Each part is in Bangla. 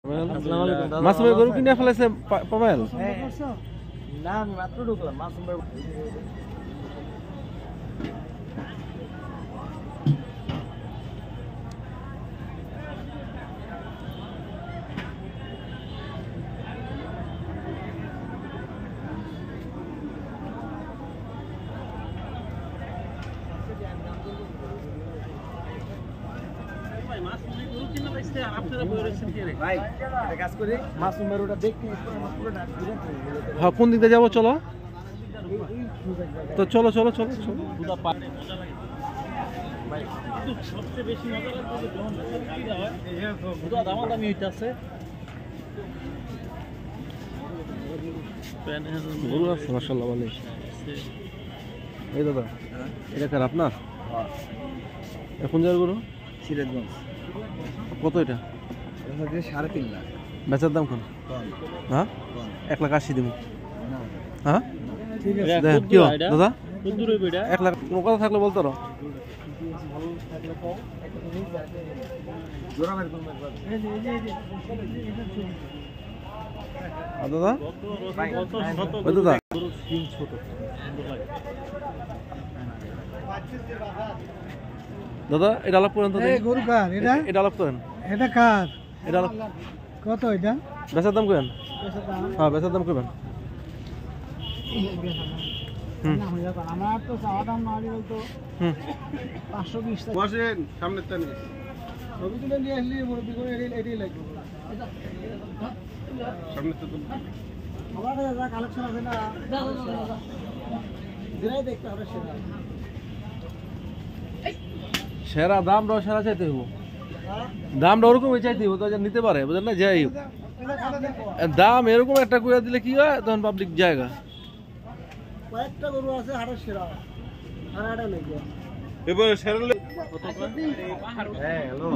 মাসুম ভাই গরু কিনে ফেলেছে পাবেল? না আমি মাত্র ঢুকলাম। মাসুম ভাই হ্যাঁ, কোন দিক দিয়ে যাবো? চলো তো, চলো চলো চলো চলো। সবচেয়ে বেশি মজা লাগবে যখন দামাদামি হইতেছে। গরু আছে মাশাআল্লাহ ভালো। এই দাদা, এটা কার আপনার? এখন যার গরু সিরাজগঞ্জ। কত এটা? 3.5 লাখ। বেচার দাম কোন? হ্যাঁ 1,80,000 দিব। হ্যাঁ ঠিক আছে কি দাদা, 1 লাখ কোনো কথা থাকলে বলতো। দাদা দাদা দাদা এটা আলাপ করেন তো। গরু কার এটা? এটা আলাপ করেন। এটা কার? এটা আলাপ কত এটা? বেচার দাম করেন। হ্যাঁ বেচার দাম করবেন। আমার তো চাওয়া দাম না হলে বলতো 520 টাকা। বসেন সামনে তো ছবি তুলে নিয়ে আসলি মুরব্বি করে এটাই লাগবে। সামনে তো আমার কাছে যা কালেকশন আছে না দিনাই দেখতে হবে। সেরা দামটাও সেরা চাইতে হবো, দামটা ওরকমই চাইতে হবো তো নিতে পারে, বুঝলেন না? যাই দাম এরকম একটা করে দিলে কি হয়, তখন পাবলিক জায়গা। কয়েকটা গরু আছে হাটের সেরা, আর হাটে নেই। এবারে সেরা হ্যাঁ হ্যালো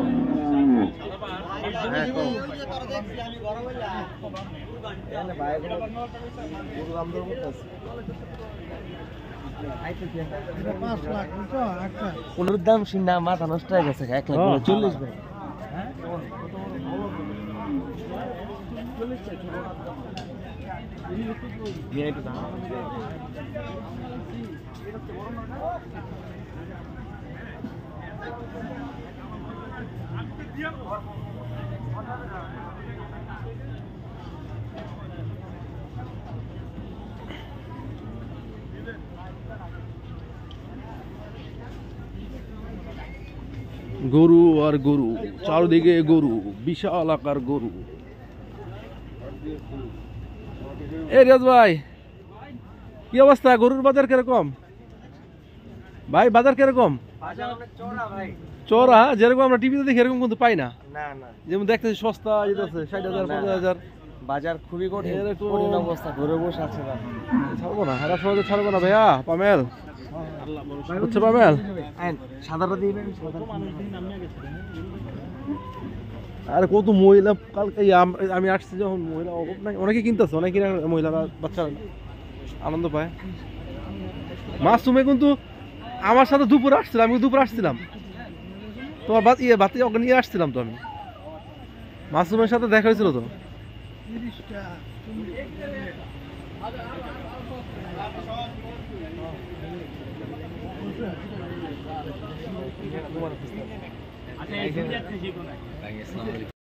কোনোর দাম শুনে মাথা নষ্ট হয়ে গেছে। 1,40,000 ভাই। গরু আর গরু, চারদিকে গরু, বিশাল আকার গরু। এই রিয়াজ ভাই, কি অবস্থা? গরুর বাজার কিরকম ভাই? বাজার কিরকম? চড়া যেরকম আমরা টিভিতে দেখি এরকম কিন্তু পাই না। যেমন দেখতেছি সস্তা যেতেছে 60,000 50,000। বাজার খুবই কঠিন অবস্থা। ঘুরে বসে আছে। ছাড়বো না, হারা সহজে ছাড়বো না ভাইয়া। পামেল হচ্ছে পামেল। সাদাটা দিবেন। আরে কত মহিলা কালকে আমি আসছি যখন, মহিলা অনেকে কিনতেছে, অনেকে মহিলারা বাচ্চারা আনন্দ পায়। মাসুমে কিন্তু আমার সাথে দুপুরে আসছিল, আমি দুপুরে আসছিলাম তোমার বাতি নিয়ে আসছিলাম তো আমি। মাসুমের সাথে দেখা হয়েছিল তো।